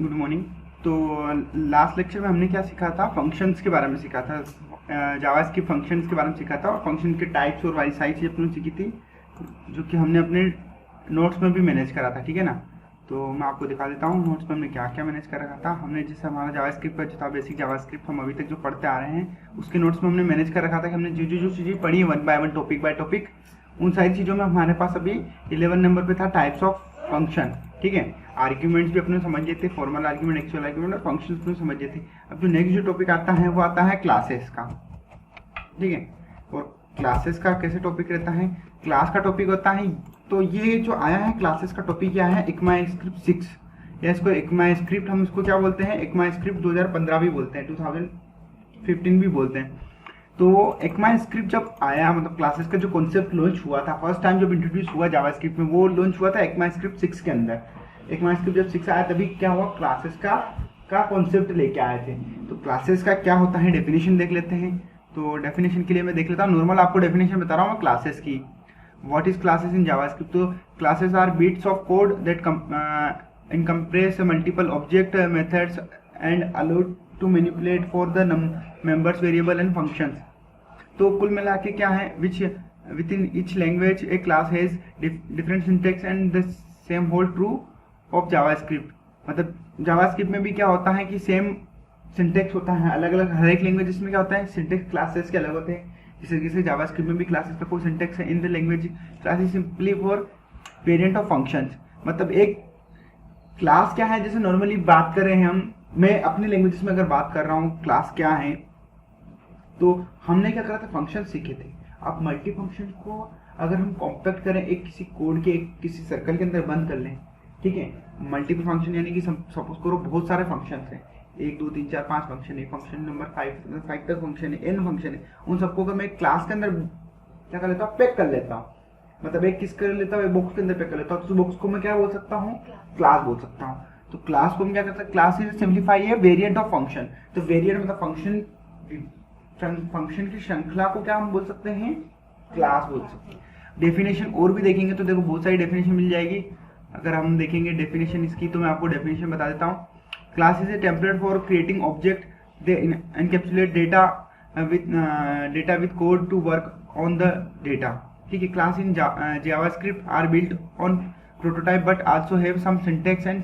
Good morning. तो last lecture में हमने क्या सीखा था, फंक्शंस के बारे में सीखा था, जावास्क्रिप्ट फंक्शंस के बारे में सीखा था और फंक्शन के टाइप्स और वाली सारी चीज़ अपने सीखी थी, जो कि हमने अपने नोट्स में भी मैनेज करा था। ठीक है ना, तो मैं आपको दिखा देता हूँ नोट्स में हमने क्या क्या मैनेज कर रखा था। हमने जैसे हमारा जावास्क्रिप्ट का जो था बेसिक जावास्क्रिप्ट हम अभी तक जो पढ़ते आ रहे हैं, उसके नोट्स में हमने मैनेज कर रखा था कि हमने जो चीज़ें पढ़ी one by one, topic by topic, उन सारी चीज़ों में हमारे पास अभी 11 नंबर पे था टाइप्स ऑफ फंक्शन। ठीक है, आर्ग्यूमेंट्स भी अपने समझ लेते, फॉर्मल आर्ग्यूमेंट, एक्चुअल आर्ग्यूमेंट और फंक्शंस भी समझ लेते। अब जो नेक्स्ट जो टॉपिक आता है वो आता है क्लासेस का। ठीक है, और क्लासेस का कैसे टॉपिक रहता है, क्लास का टॉपिक होता है। तो ये जो आया है क्लासेस का टॉपिक क्या है, ECMAScript 6, या इसको ECMAScript हम इसको क्या बोलते हैं, ECMAScript 2015 भी बोलते हैं, 2015 भी बोलते हैं। तो ECMAScript जब आया, मतलब क्लासेस का जो कॉन्सेप्ट लॉन्च हुआ था फर्स्ट टाइम जब इंट्रोड्यूस हुआ जावास्क्रिप्ट में, वो लॉन्च हुआ था ECMAScript 6 के अंदर। ECMAScript जब 6 आया तभी क्या हुआ, क्लासेस का कॉन्सेप्ट लेके आए थे। तो क्लासेस का क्या होता है, डेफिनेशन देख लेते हैं। तो डेफिनेशन के लिए मैं देख लेता हूँ, नॉर्मल आपको डेफिनेशन बता रहा हूँ मैं क्लासेस की। What is classes in JavaScript? तो classes are bits of code that encompass multiple object methods and allow to manipulate for the members variable and functions। तो कुल मिला के क्या है, which within each language a class has different syntax and the same hold true of JavaScript. मतलब JavaScript में भी क्या होता है कि सेम सिंटेक्स होता है, अलग अलग हर एक लैंग्वेज में क्या होता है, सिंटेक्स क्लासेस के अलग होते हैं। जैसे जावास्क्रिप्ट में भी क्लासेस का कोई सिंटेक्स है in the language class is simply for variant of functions. मतलब एक क्लास क्या है, जैसे नॉर्मली बात कर रहे हैं हम, मैं अपनी लैंग्वेजेस में अगर बात कर रहा हूँ क्लास क्या है, तो हमने क्या करा था, फंक्शन सीखे थे। अब मल्टी फंक्शन को अगर हम कॉम्पैक्ट करें, एक किसी कोड के एक किसी सर्कल के अंदर बंद कर लें, ठीक है, मल्टीपल फंक्शन यानी कि सपोज करो बहुत सारे फंक्शन हैं, 1 2 3 4 5 फंक्शन है, फंक्शन नंबर 5 तक फंक्शन है, n फंक्शन है, उन सबको अगर मैं एक क्लास के अंदर क्या कर लेता हूँ, पैक कर लेता हूँ। मतलब एक किस कर लेता हूँ, एक बॉक्स के अंदर पैक कर लेता हूँ, तो उस बॉक्स को मैं क्या बोल सकता हूँ, क्लास बोल सकता हूँ। तो क्लास को हम क्या करते हैं, क्लास इज सिंप्लीफाई है वेरिएंट ऑफ फंक्शन। तो वेरिएंट मतलब फंक्शन की श्रृंखला को क्या हम बोल सकते हैं, क्लास बोल सकते हैं। डेफिनेशन और भी देखेंगे तो देखो बहुत सारी डेफिनेशन मिल जाएगी। अगर हम देखेंगे डेफिनेशन इसकी, तो मैं आपको डेफिनेशन बता देता हूँ। Class is a template for creating object, they encapsulate data with code to work on the data. ठीक है, class in JavaScript are built on prototype but also have some syntax and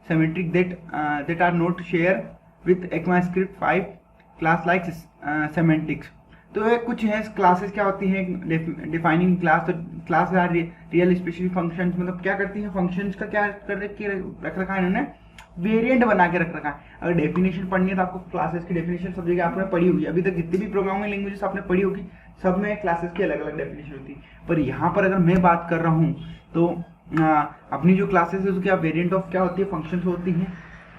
symmetric that are not share with ECMAScript 5 class like semantics. तो ये कुछ है classes क्या होती हैं, defining class. तो class are real specific functions, मतलब क्या करती हैं, फंक्शंस का क्या कर रख रखा है इन्होंने, वेरिएंट बना के रख रखा है। अगर डेफिनेशन पढ़नी है तो आपको क्लासेस की डेफिनेशन सब जगह आपने पढ़ी होगी, अभी तक जितनी भी प्रोग्रामिंग लैंग्वेजेस आपने पढ़ी होगी सब में क्लासेस की अलग अलग डेफिनेशन होती है। पर यहाँ पर अगर मैं बात कर रहा हूँ तो अपनी जो क्लासेस है उसकी वेरिएंट ऑफ क्या होती है, फंक्शंस होती हैं।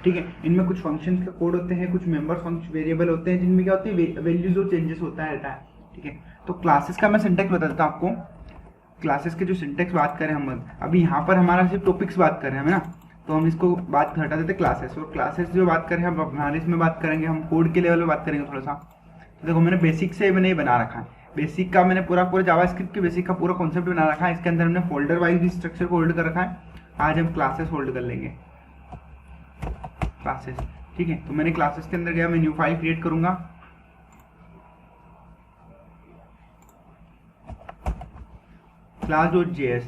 ठीक है, इनमें कुछ फंक्शंस का कोड होते हैं, कुछ मेंबर फंक्शन वेरिएबल होते हैं जिनमें क्या होती है, वैल्यूज और चेंजेस होता रहता है। ठीक है, तो क्लासेस का मैं सिंटैक्स बता देता हूँ आपको। क्लासेस के जो सिंटैक्स बात करें हम, अभी यहाँ पर हमारा सिर्फ टॉपिक्स बात कर रहे हैं ना, तो हम इसको बात हटा देते क्लासेस। और क्लासेस जो बात करें हम हमारे इसमें बात करेंगे, हम कोड के लेवल में बात करेंगे थोड़ा सा। तो देखो मैंने बेसिक से मैंने ये बना रखा है, बेसिक का मैंने पूरा जावास्क्रिप्ट के बेसिक का पूरा कॉन्सेप्ट बना रखा है। इसके अंदर हमने फोल्डर वाइज भी स्ट्रक्चर को होल्ड कर रखा है। आज हम क्लासेस होल्ड कर लेंगे, क्लासेस। ठीक है, तो मैंने क्लासेस के अंदर गया, मैं न्यू फाइल क्रिएट करूंगा, class.js।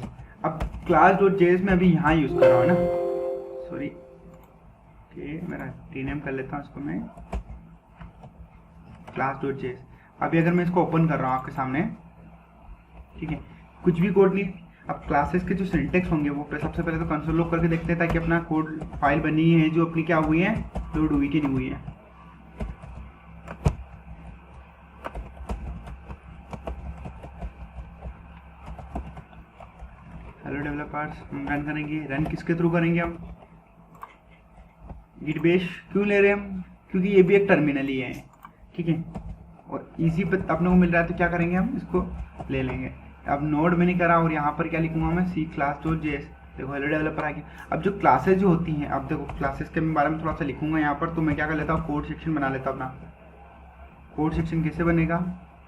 अब class.js में अभी यहाँ यूज कर रहा हूँ ना, सॉरी, मेरा रीनेम कर लेता हूँ इसको मैं, class.js। अभी अगर मैं इसको ओपन कर रहा हूँ आपके सामने, ठीक है, कुछ भी कोड नहीं। अब क्लासेस के जो सिंटेक्स होंगे वो सबसे पहले तो कंसोल लॉग करके देखते हैं, ताकि अपना कोड फाइल बनी है जो अपनी क्या हुई है, लोड हुई कि नहीं हुई है। हेलो डेवलपर्स, हम रन करेंगे। रन किसके थ्रू करेंगे हम, गिट बेश क्यों ले रहे हैं हम, क्योंकि ये भी एक टर्मिनल ही है। ठीक है, और इजी पे अपने को मिल रहा है, तो क्या करेंगे हम इसको ले लेंगे। अब नोड में नहीं करा, और यहाँ पर क्या लिखूंगा मैं, सी class.js। देखो हेलो डेवलपर आ गया। अब जो क्लासेस जो होती हैं, अब देखो क्लासेस के बारे में थोड़ा सा लिखूंगा यहाँ पर, तो मैं क्या कर लेता हूँ, कोड सेक्शन बना लेता हूँ अपना। कोड सेक्शन कैसे बनेगा,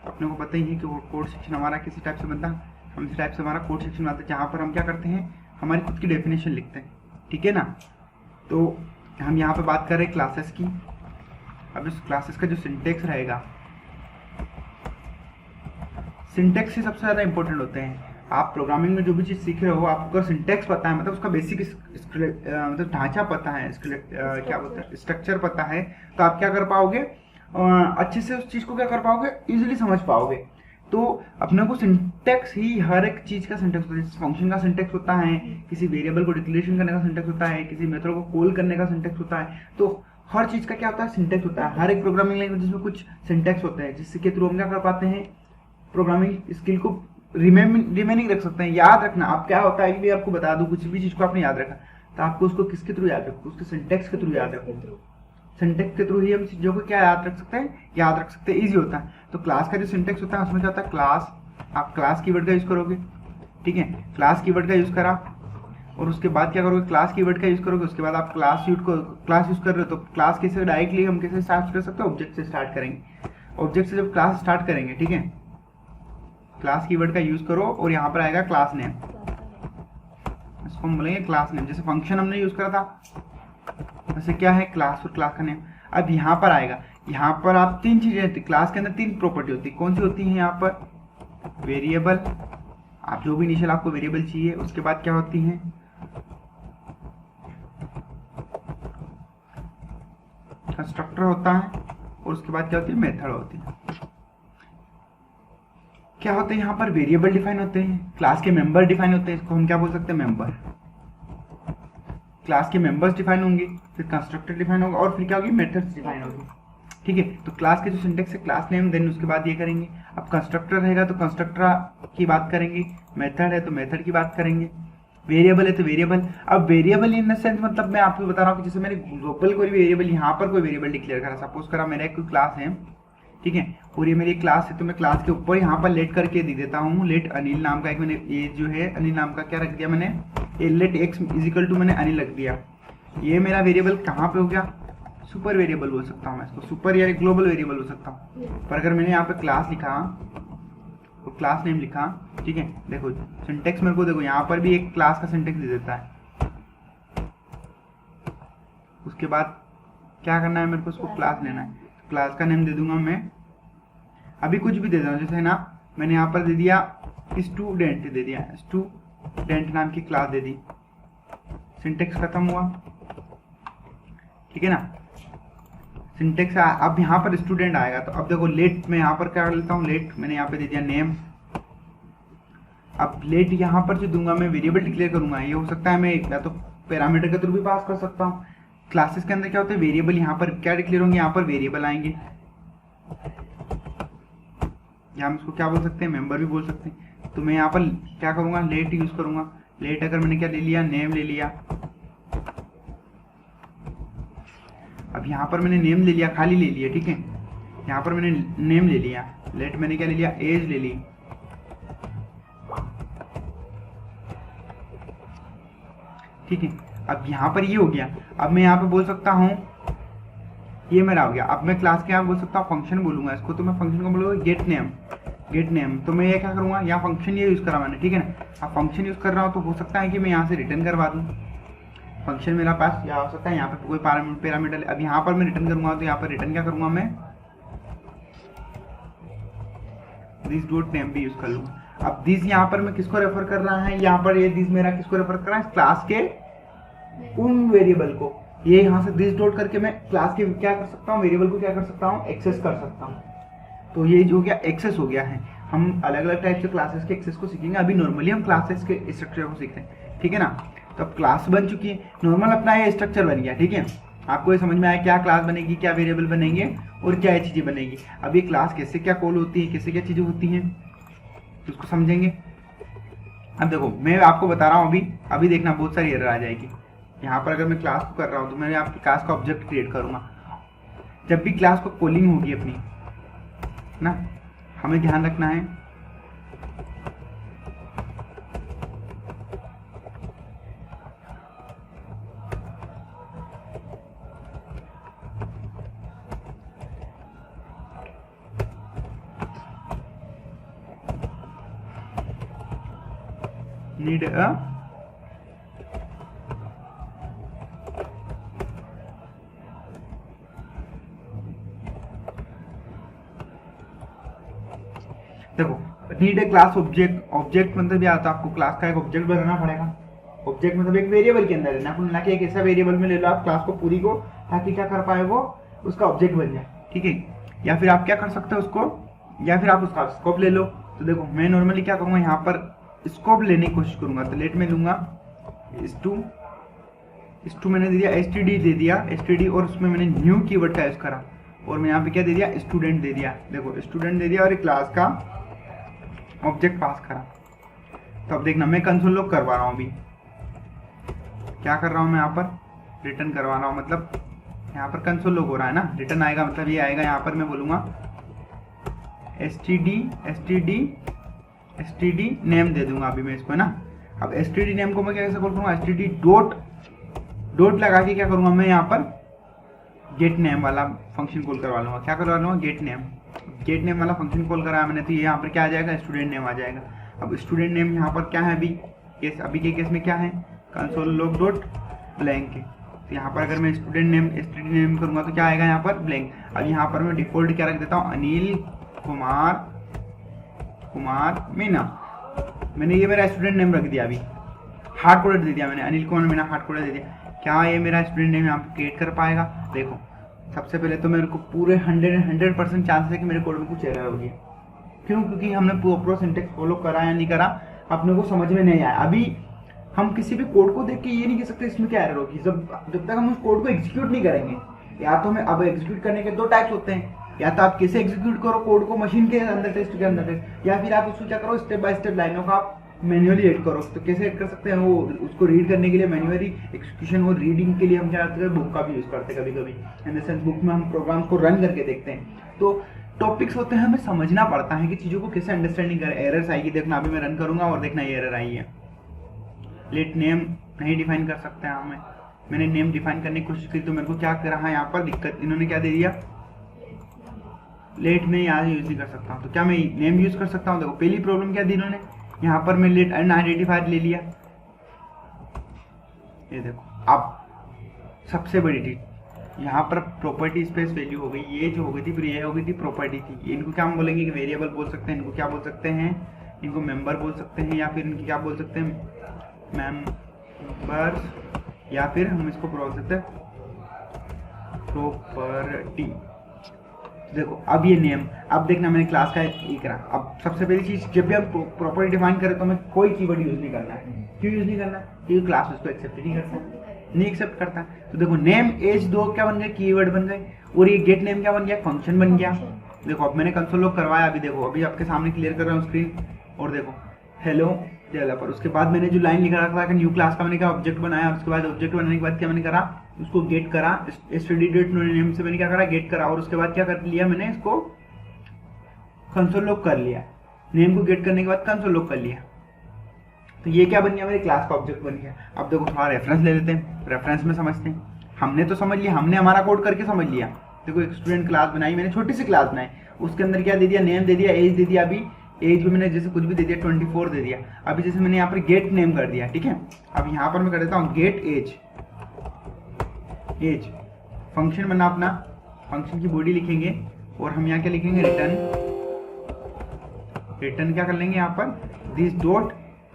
अपने को पता ही है कि कोड सेक्शन हमारा किसी टाइप से बनता है। हम इसी टाइप से हमारा कोड सेक्शन बनता है, जहाँ पर हम क्या करते हैं, हमारी खुद की डेफिनेशन लिखते हैं। ठीक है ना, तो हम यहाँ पे बात कर रहे हैं क्लासेस की। अब इस क्लासेस का जो सिंटेक्स रहेगा, सिंटेक्स ही सबसे ज़्यादा इंपॉर्टेंट होते हैं। आप प्रोग्रामिंग में जो भी चीज़ सीख रहे हो, आपको अगर सिंटेक्स पता है, मतलब उसका बेसिक मतलब ढांचा पता है, क्या बोलते हैं, स्ट्रक्चर पता है, तो आप क्या कर पाओगे, अच्छे से उस चीज़ को क्या कर पाओगे, इजीली समझ पाओगे। तो अपने को सिंटेक्स ही हर एक चीज़ का सिंटेक्स होता है। जैसे फंक्शन का सिंटेक्स होता है, किसी वेरिएबल को डिक्लेरेशन करने का सिंटेक्स होता है, किसी मेथड को कॉल करने का सिंटेक्स होता है। तो हर चीज़ का क्या होता है, सिंटेक्स होता है। हर एक प्रोग्रामिंग लैंग्वेज में कुछ सिंटेक्स होते हैं, जिसके थ्रू हम क्या कर पाते हैं, प्रोग्रामिंग स्किल को रिमेनिंग रख सकते हैं। याद रखना, आप क्या होता है कि आपको बता दूं, कुछ भी चीज़ को आपने याद रखा, तो आपको उसको किसके थ्रू याद रखो, उसके सिंटेक्स के थ्रू याद रखो। सिंटेक्स के थ्रू ही हम चीज़ों को क्या याद रख सकते हैं, याद रख सकते हैं, ईजी होता है। तो क्लास का जो सिंटेक्स होता है उसमें क्या होता है, क्लास, आप क्लास कीवर्ड का यूज़ करोगे, ठीक है, क्लास कीवर्ड का यूज़ करा, और उसके बाद क्या करोगे, क्लास कीवर्ड का यूज़ करोगे। उसके बाद आप क्लास यूज़ कर रहे हो, तो क्लास कैसे डायरेक्टली हम कैसे स्टार्ट कर सकते हैं, ऑब्जेक्ट से स्टार्ट करेंगे। ऑब्जेक्ट से जब क्लास स्टार्ट करेंगे, ठीक है, क्लास कीवर्ड का यूज़ करो और यहाँ पर आएगा क्लास नेम, इसको हम बोलेंगे क्लास नेम। जैसे फंक्शन हमने यूज़ करा था, वैसे क्या है, क्लास और क्लास का नेम। अब यहाँ पर आएगा, यहाँ पर आप तीन चीज़ें होती, क्लास के अंदर तीन प्रॉपर्टी होती है। कौन सी होती है, यहाँ पर वेरिएबल, आप जो भी इनिशियल आपको वेरिएबल चाहिए। उसके बाद क्या होती है, कंस्ट्रक्टर होता है, और उसके बाद क्या होती है, मेथड होती है। क्या होते हैं, यहाँ पर वेरिएबल डिफाइन होते हैं, क्लास के मेंबर डिफाइन होते हैं, इसको हम क्या बोल सकते हैं, मेंबर। क्लास के मेंबर्स डिफाइन होंगे, फिर कंस्ट्रक्टर डिफाइन होगा, और फिर क्या होगी, मेथड्स डिफाइन होगी, ठीक है। तो क्लास के जो सिंटेक्स है, क्लास नेम, देन उसके बाद ये करेंगे। अब कंस्ट्रक्टर रहेगा तो कंस्ट्रक्टर की बात करेंगे, मेथड है तो मेथड की बात करेंगे, वेरिएबल है तो वेरिएबल। अब वेरिएबल इन द सेंस, मतलब मैं आपको बता रहा हूँ कि जैसे मैंने ग्लोबल कोई वेरिएबल, यहाँ पर कोई वेरिएबल डिक्लेयर करा, सपोज करा मेरा एक क्लास है, ठीक है, और ये मेरी क्लास है, तो मैं क्लास के ऊपर यहाँ पर लेट करके दे देता हूँ, लेट अनिल नाम का एक मैंने, ये जो है अनिल नाम का क्या रख दिया मैंने, लेट एक्स इजिकल टू मैंने अनिल रख दिया। ये मेरा वेरिएबल कहाँ पे हो गया, सुपर वेरिएबल बोल सकता हूँ मैं इसको, सुपर या ग्लोबल वेरिएबल हो सकता हूँ। पर अगर मैंने यहाँ पे क्लास लिखा तो क्लास नेम लिखा, ठीक है, देखो सिंटेक्स मेरे को, देखो यहाँ पर भी एक क्लास का सिंटेक्स दे देता है। उसके बाद क्या करना है, मेरे को उसको क्लास लेना है, क्लास का नेम दे दूंगा मैं, अभी कुछ भी दे दूंगा, जैसे ना मैंने यहाँ पर दे दिया स्टूडेंट, दे दिया स्टूडेंट नाम की क्लास दे दी, सिंटेक्स खत्म हुआ, ठीक है ना। सिंटेक्स अब यहाँ पर स्टूडेंट आएगा, तो अब देखो लेट, मैं यहाँ पर क्या कर लेता हूँ, लेट मैंने यहाँ पे दे दिया नेम। अब लेट यहाँ पर जो दूंगा मैं, वेरिएबल डिक्लेयर करूंगा, ये हो सकता है मैं या तो पैरामीटर के थ्रू भी पास कर सकता हूँ। क्लासेस के अंदर क्या होता है, वेरिएबल, यहाँ पर क्या डिक्लेयर होंगे, यहाँ पर वेरिएबल आएंगे, या हम इसको क्या बोल सकते हैं, मेंबर भी बोल सकते हैं। तो मैं यहाँ पर क्या करूँगा, लेट यूज करूँगा। लेट अगर मैंने क्या ले लिया, नेम ले लिया, अब यहाँ पर मैंने नेम ले लिया, खाली ले लिया, ठीक है, यहाँ पर मैंने नेम ले लिया, लेट मैंने क्या ले लिया, एज ले ली, ठीक है। अब यहाँ पर ये हो गया। अब मैं यहाँ पे बोल सकता हूँ, ये मेरा हो गया। अब मैं क्लास के यहाँ बोल सकता हूँ, फंक्शन बोलूंगा इसको, तो मैं फंक्शन को बोलूँगा गेट नेम। तो मैं ये क्या करूँगा, यहाँ फंक्शन ये यूज़ करा मैंने, ठीक है ना। अब फंक्शन यूज़ कर रहा हूँ तो हो सकता है कि मैं यहाँ से रिटर्न करवा दूँ, फंक्शन मेरा पास या हो सकता है यहाँ पे कोई पैरामीटर। अब यहाँ पर मैं रिटर्न करूँगा, तो यहाँ पर रिटर्न क्या करूँगा मैं, दिस डॉट नेम भी यूज़ कर लूँगा। अब दिस यहाँ पर मैं किसको रेफर कर रहा है, यहाँ पर ये दिस मेरा किसको रेफर कर रहा है, क्लास के उन वेरिएबल को। ये यहाँ से दिस डॉट करके मैं क्लास के क्या कर सकता हूँ, वेरिएबल को क्या कर सकता हूँ, एक्सेस कर सकता हूँ। तो ये जो गया एक्सेस हो गया है। हम अलग अलग टाइप से क्लासेस के एक्सेस को सीखेंगे, अभी नॉर्मली हम क्लासेस के स्ट्रक्चर को सीखते हैं, ठीक है ना। तो अब क्लास बन चुकी है, नॉर्मल अपना ये स्ट्रक्चर बन गया, ठीक है। आपको ये समझ में आया क्या क्लास बनेगी, क्या वेरिएबल बनेंगे और क्या चीज़ें बनेगी। अब ये क्लास कैसे क्या कॉल होती है, कैसे क्या चीज़ें होती हैं, उसको समझेंगे। अब देखो मैं आपको बता रहा हूँ, अभी देखना बहुत सारी एरर आ जाएगी। यहाँ पर अगर मैं क्लास को कर रहा हूँ तो मैं आपकी क्लास का ऑब्जेक्ट क्रिएट करूँगा। जब भी क्लास को कॉलिंग होगी अपनी ना, हमें ध्यान रखना है need a देखो need a class object, object मतलब ये आता है आपको क्लास का एक ऑब्जेक्ट बनाना पड़ेगा। ऑब्जेक्ट मतलब एक वेरिएबल के अंदर है ना कि एक ऐसा वेरिएबल में ले लो आप क्लास को पूरी को, ताकि क्या कर पाए वो उसका ऑब्जेक्ट बन जाए, ठीक है। या फिर आप क्या कर सकते हो उसको, या फिर आप उसका स्कोप ले लो। तो देखो मैं नॉर्मली क्या करूँगा, यहाँ पर स्कोप लेने की कोशिश करूँगा। तो लेट में लूँगा इस2 मैंने दे दिया, std दे दिया std, और उसमें मैंने न्यू कीवर्ड का यूज करा, और मैं यहाँ पे क्या दे दिया, स्टूडेंट दे दिया। देखो स्टूडेंट दे दिया और एक क्लास का ऑब्जेक्ट पास करा। तो अब देखना मैं कंसोल लॉग करवा रहा हूँ, अभी क्या कर रहा हूँ मैं यहाँ पर रिटर्न करवा रहा हूँ, मतलब यहाँ पर कंसोल लॉग हो रहा है ना, रिटर्न आएगा मतलब ये आएगा। यहाँ पर मैं बोलूँगा std नेम दे दूंगा अभी मैं इसको, है ना। अब std नेम को मैं कैसे कॉल करूँगा, std डॉट लगा के क्या करूँगा मैं यहाँ पर गेट नेम वाला फंक्शन कॉल करवा लूँगा। क्या करवा लूँगा, गेट नेम वाला फंक्शन कॉल कराया मैंने, तो यहाँ पर क्या आ जाएगा, स्टूडेंट नेम आ जाएगा। अब स्टूडेंट नेम यहाँ पर क्या है, अभी के केस में क्या है, कंसोल लॉग डॉट ब्लैंक है। तो यहाँ पर अगर मैं स्टूडेंट नेम करूँगा तो क्या आएगा यहाँ पर, ब्लैंक। अब यहाँ पर मैं डिफॉल्ट क्या रख देता हूँ, अनिल कुमार मीना। मैंने ये मेरा स्टूडेंट नेम रख दिया, अभी हार्ड कोडेड दे दिया मैंने, अनिल कुमार मीना हार्ड कोडेड दे दिया। क्या ये मेरा स्टूडेंट नेम यहाँ पर क्रिएट कर पाएगा, देखो सबसे पहले तो मेरे को पूरे 100% चांस है कि मेरे कोड में कुछ एरर होगी। क्यों, क्योंकि हमने पूरा सिंटेक्स फॉलो करा या नहीं करा अपने को समझ में नहीं आया। अभी हम किसी भी कोड को देख के ये नहीं कह सकते इसमें क्या एरर होगी, जब तक हम उस कोड को एग्जीक्यूट नहीं करेंगे। या तो हमें अब एग्जीक्यूट करने के 2 टाइप्स होते हैं, या तो आप कैसे एग्जीक्यूट करो कोड को मशीन के अंदर टेस्ट के अंदर, या फिर आप उसको क्या करो स्टेप बाय स्टेप लाइनों का आप मैन्युअली एड करो। तो कैसे एड कर सकते हैं, वो उसको रीड करने के लिए मैन्युअली एक्सक्यूशन और रीडिंग के लिए हम क्या करते हैं, बुक का भी यूज करते हैं कभी इन द सेंस बुक में हम प्रोग्राम्स को रन करके देखते हैं। तो टॉपिक्स होते हैं, हमें समझना पड़ता है कि चीज़ों को कैसे अंडरस्टैंडिंग करें। एरर्स आएगी, देखना अभी मैं रन करूंगा और देखना ये एरर आई है। लेट नेम नहीं डिफाइन कर सकते हैं मैंने नेम डिफाइन करने की कोशिश की तो मेरे को क्या कर रहा है यहाँ पर दिक्कत, इन्होंने क्या दे दिया, लेट में यहाँ यूज नहीं कर सकता हूँ। तो क्या मैं नेम यूज कर सकता हूँ, देखो पहली प्रॉब्लम क्या दी इन्होंने, यहाँ पर मैं लेट अनआइडेंटिफाइड ले लिया। ये देखो अब सबसे बड़ी चीज यहाँ पर प्रॉपर्टी स्पेस वैल्यू हो गई, ये जो हो गई थी फिर ये हो गई थी प्रॉपर्टी थी। इनको क्या हम बोलेंगे कि वेरिएबल बोल सकते हैं, इनको क्या बोल सकते हैं, इनको मेंबर बोल सकते हैं, या फिर इनकी क्या बोल सकते हैं, मेंबर्स, या फिर हम इसको बोल सकते हैं प्रॉपर्टी। देखो अब ये नेम, अब देखना मैंने क्लास का ये करा। अब सबसे पहली चीज, जब भी हम प्रॉपर्टी डिफाइन करें तो हमें कोई कीवर्ड यूज नहीं करना है। क्यों यूज नहीं करना, क्योंकि क्लास उसको एक्सेप्ट नहीं करता, नहीं एक्सेप्ट करता। तो देखो नेम एज 2 क्या बन गए, कीवर्ड बन गए, और ये गेट नेम क्या बन गया, फंक्शन बन गया। देखो अब मैंने कंसोल लॉग करवाया, अभी देखो अभी आपके सामने क्लियर कर रहा हूँ स्क्रीन, और देखो हेलो डेवलपर। उसके बाद मैंने जो लाइन लिखा रखा था कि न्यू क्लास का मैंने क्या ऑब्जेक्ट बनाया, और उसके बाद ऑब्जेक्ट बनाने के बाद क्या मैंने करा, उसको गेट करा, std.name से मैंने क्या करा, गेट करा, और उसके बाद क्या कर लिया मैंने, इसको कंसोल लॉग कर लिया। नेम को गेट करने के बाद कंसोल लॉग कर लिया। तो ये क्या बन गया, मेरे क्लास का ऑब्जेक्ट बन गया। अब देखो थोड़ा रेफरेंस ले लेते हैं, रेफरेंस में समझते हैं। हमने तो समझ लिया, हमने हमारा कोड करके समझ लिया। देखो एक स्टूडेंट क्लास बनाई मैंने, छोटी सी क्लास बनाई, उसके अंदर क्या दे दिया, नेम दे दिया, एज दे दिया। अभी एज भी मैंने जैसे कुछ भी दे दिया, 24 दे दिया। अभी जैसे मैंने यहाँ पर गेट नेम कर दिया, ठीक है। अब यहाँ पर मैं कर देता हूँ गेट एज फंक्शन बना अपना, फंक्शन की बॉडी लिखेंगे, और हम यहाँ क्या लिखेंगे, रिटर्न क्या कर लेंगे यहाँ पर, दिस डॉट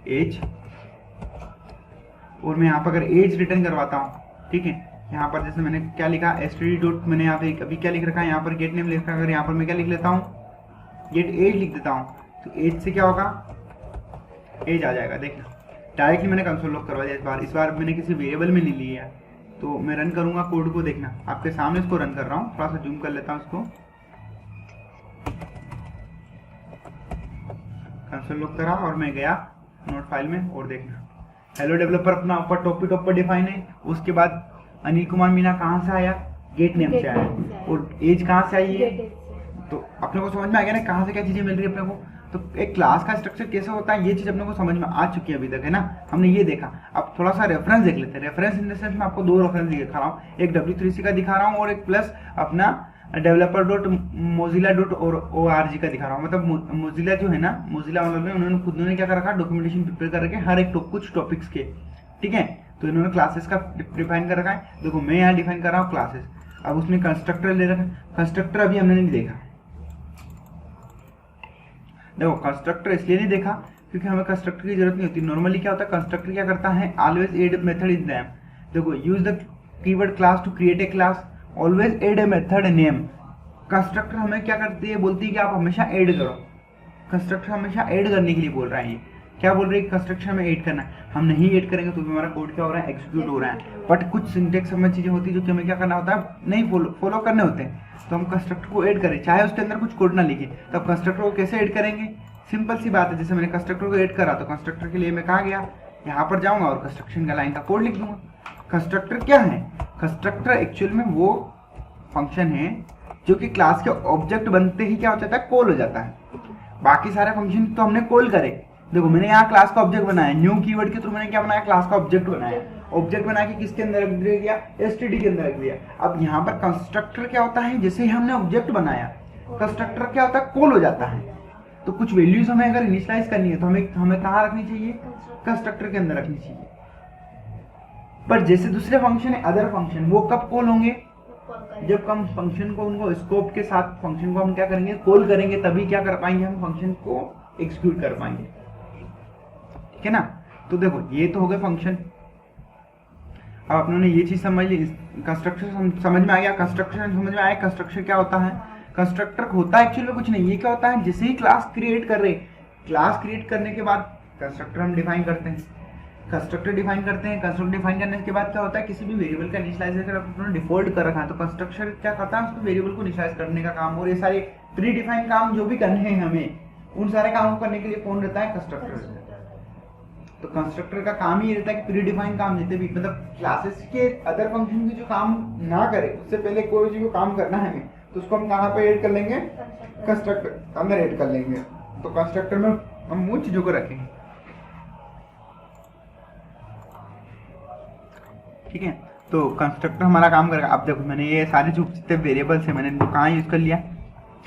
एज। और मैं यहाँ पर अगर एज रिटर्न करवाता हूँ, ठीक है, यहाँ पर जैसे मैंने क्या लिखा, std डॉट, मैंने यहाँ पे अभी क्या लिख रखा है, यहाँ पर गेट नेम लिख रखा है। अगर यहाँ पर मैं क्या लिख लेता हूँ, गेट एज लिख देता हूँ, तो एज से क्या होगा, एज आ जाएगा। देखना डायरेक्टली मैंने कंसोल लॉग करवा दिया। इस बार मैंने किसी वेरिएबल में नहीं लिया, तो मैं रन करूंगा कोड को, देखना आपके सामने इसको रन कर रहा हूँ। थोड़ा सा जूम कर लेता हूँ इसको, कंसोल लॉग करा और मैं गया नोट फाइल में, और देखना हेलो डेवलपर अपना ऊपर टॉप पर डिफाइन है। उसके बाद अनिल कुमार मीना कहाँ से आया, गेट नेम से आया, और एज कहाँ से आई है। तो अपने को समझ में आ गया ना कहाँ से क्या चीजें मिल रही है अपने को। तो एक क्लास का स्ट्रक्चर कैसे होता है, ये चीज अपने को समझ में आ चुकी है अभी तक, है ना, हमने ये देखा। अब थोड़ा सा रेफरेंस देख लेते हैं। रेफरेंस इन द सेंस मैं आपको 2 रेफरेंस दिखा रहा हूँ, एक W3C का दिखा रहा हूँ, और एक प्लस अपना developer.mozilla.org का दिखा रहा हूँ। मतलब मोजिला जो है ना, मोजिला वालों ने उन्होंने खुद ने क्या कर रखा, डॉक्यूमेंटेशन प्रिपेयर कर रखे हर एक कुछ टॉपिक्स के, ठीक है। तो इन्होंने क्लासेस का डिफाइन कर रखा है। देखो मैं यहाँ डिफाइन कर रहा हूँ क्लासेस। अब उसमें कंस्ट्रक्टर ले रखा है, कंस्ट्रक्टर अभी हमने नहीं देखा। देखो कंस्ट्रक्टर इसलिए नहीं देखा क्योंकि हमें कंस्ट्रक्टर की जरूरत नहीं होती। नॉर्मली क्या होता है, कंस्ट्रक्टर क्या करता है, always add method in name. देखो use the keyword class to create a class, always add a method name. Constructor हमें क्या करती है, बोलती है कि आप हमेशा ऐड करो। कंस्ट्रक्टर हमेशा ऐड करने के लिए बोल रहा है। ये क्या बोल रही है, कंस्ट्रक्शन में ऐड करना है। हम नहीं ऐड करेंगे तो भी हमारा कोड क्या हो रहा है, एग्जीक्यूट हो रहा है। बट कुछ सिंटेक्स में चीजें होती है जो कि हमें क्या करना होता है, नहीं फॉलो करने होते हैं, तो हम कंस्ट्रक्टर को ऐड करें चाहे उसके अंदर कुछ कोड ना लिखे। तो अब कंस्ट्रक्टर को कैसे ऐड करेंगे, सिंपल सी बात है। जैसे मैंने कंस्ट्रक्टर को ऐड करा तो कंस्ट्रक्टर के लिए मैं कहाँ गया, यहाँ पर जाऊंगा और कंस्ट्रक्शन का लाइन का कोड लिख दूंगा। कंस्ट्रक्टर क्या है, कंस्ट्रक्टर एक्चुअल में वो फंक्शन है जो कि क्लास के ऑब्जेक्ट बनते ही क्या हो जाता है, कॉल हो जाता है। बाकी सारे फंक्शन तो हमने कॉल करे। देखो मैंने यहाँ क्लास का ऑब्जेक्ट बनाया, न्यू कीवर्ड के थ्रू मैंने क्या बनाया, क्लास का ऑब्जेक्ट बनाया। ऑब्जेक्ट बना के किसके अंदर रख दिया, एसटीडी के अंदर रख दिया। अब यहाँ पर कंस्ट्रक्टर क्या होता है, जैसे ही हमने ऑब्जेक्ट बनाया कंस्ट्रक्टर क्या होता है, कॉल हो जाता है। तो कुछ वैल्यूज हमें अगर इनिशियलाइज करनी है तो हमें कहाँ रखनी चाहिए, कंस्ट्रक्टर के अंदर रखनी चाहिए। पर जैसे दूसरे फंक्शन है, अदर फंक्शन, वो कब कॉल होंगे, जब हम फंक्शन को उनको स्कोप के साथ फंक्शन को हम क्या करेंगे, कॉल करेंगे, तभी क्या कर पाएंगे, हम फंक्शन को एग्जीक्यूट कर पाएंगे। ठीक है ना। तो देखो ये तो हो गए फंक्शन। अब अपनों ने ये चीज समझ ली, कंस्ट्रक्शन समझ में आ गया, कंस्ट्रक्शन समझ में आया। कंस्ट्रक्शन क्या होता है, कंस्ट्रक्टर होता है एक्चुअली में कुछ नहीं। ये क्या होता है, जैसे ही क्लास क्रिएट कर रहे, क्लास क्रिएट करने के बाद कंस्ट्रक्टर हम डिफाइन करते हैं। कंस्ट्रक्टर डिफाइन करते हैं, कंस्ट्रक्टर डिफाइन करने के बाद क्या होता है, किसी भी वेरिएबल का इनिशियलाइजेशन अपने डिफॉल्ट कर रखा है तो कंस्ट्रक्टर क्या करता है, उसको वेरिएबल को इनिशियलाइज करने का काम और ये सारे प्री डिफाइन काम जो भी करने हैं हमें, उन सारे कामों को करने के लिए कौन रहता है, कंस्ट्रक्टर। तो कंस्ट्रक्टर का काम ही रहता है कि प्री डिफाइन काम जितने भी, मतलब क्लासेस के अदर फंक्शन के जो काम ना करे उससे पहले कोई चीज को काम करना है हमें, तो उसको हम कहाँ पे ऐड कर लेंगे, कंस्ट्रक्टर अंदर ऐड कर लेंगे। तो कंस्ट्रक्टर में हम उन चीजों को रखेंगे। ठीक है, तो कंस्ट्रक्टर हमारा काम करेगा। अब देखो मैंने ये सारे जो जितने वेरिएबल्स है मैंने इनको कहाँ यूज कर लिया,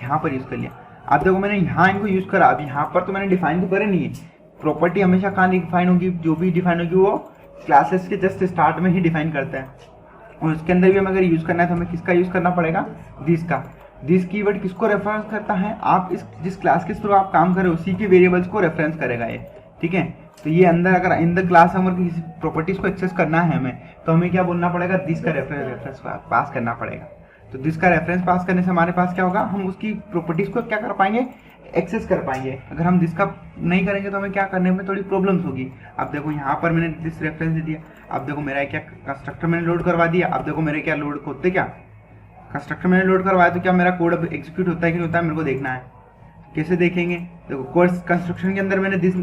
यहाँ पर यूज कर लिया। अब देखो मैंने यहाँ इनको यूज करा, अब यहाँ पर तो मैंने डिफाइन तो करे नहीं है। प्रॉपर्टी हमेशा कहाँ डिफाइन होगी, जो भी डिफाइन होगी वो क्लासेस के जस्ट स्टार्ट में ही डिफाइन करता है। और उसके अंदर भी हमें अगर यूज करना है तो हमें किसका यूज करना पड़ेगा, दिस का। दिस कीवर्ड किसको रेफरेंस करता है, आप इस जिस क्लास के थ्रू आप काम कर रहे हो उसी के वेरिएबल्स को रेफरेंस करेगा ये। ठीक है, तो ये अंदर अगर इन द क्लास हमें किसी प्रॉपर्टीज को एक्सेस करना है हमें, तो हमें क्या बोलना पड़ेगा, दिस का रेफरेंस पास करना पड़ेगा। तो दिस का रेफरेंस पास करने से हमारे पास क्या होगा, हम उसकी प्रॉपर्टीज को क्या कर पाएंगे, एक्सेस कर पाएंगे। अगर हम दिस का नहीं करेंगे तो हमें क्या करने में थोड़ी प्रॉब्लम्स होगी। अब देखो यहाँ पर मैंने दिस रेफरेंस दे दिया, अब देखो मेरा क्या कंस्ट्रक्टर मैंने लोड करवा दिया। अब देखो मेरे क्या लोड होते, क्या कंस्ट्रक्टर मैंने लोड करवाया तो क्या मेरा कोड अब एग्जीक्यूट होता है कि नहीं होता है, मेरे को देखना है। कैसे देखेंगे, देखो कोर्स कंस्ट्रक्शन के अंदर मैंने दिस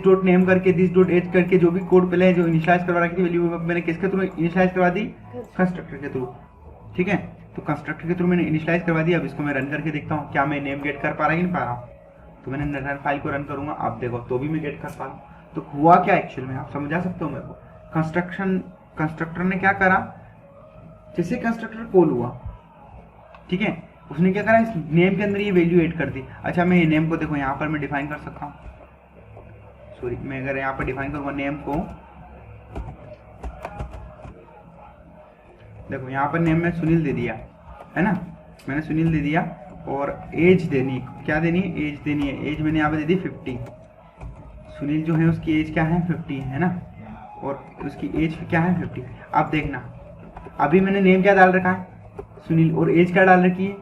डॉट नेम करके, दिस डॉट एज करके जो भी कोड पहले जो इनिशियलाइज करवा रखी थी वैल्यू मैंने किसके थ्रू इनिशियलाइज करवा दी, कंस्ट्रक्टर के थ्रू। ठीक है, तो कंस्ट्रक्टर के थ्रू मैंने इनिशियलाइज करवा दिया। अब इसको मैं रन करके देखता हूँ क्या मैं नेम गेट कर पा रहा कि नहीं पा रहा हूँ। तो मैंने रन फाइल को रन करूंगा, आप देखो तो भी मैं गेट कर पा रहा हूँ। तो हुआ क्या एक्चुअल में, आप समझा सकते हो मेरे को। कंस्ट्रक्टर ने क्या करा, जैसे कंस्ट्रक्टर कॉल हुआ, ठीक है, उसने क्या करा, इस नेम के अंदर ये वैल्यू ऐड कर दी। अच्छा मैं ये नेम को देखो यहाँ पर मैं डिफाइन कर सकता हूँ, सॉरी मैं अगर यहाँ पर डिफाइन करूंगा नेम को, देखो यहाँ पर नेम में सुनील दे दिया है ना, मैंने सुनील दे दिया। और एज देनी, क्या देनी है, एज देनी है। एज मैंने यहाँ पे दे दी 50। सुनील जो है उसकी एज क्या है, 50 है ना, और उसकी एज क्या है 50। अब देखना अभी मैंने नेम क्या डाल रखा है, सुनील, और एज क्या डाल रखी है,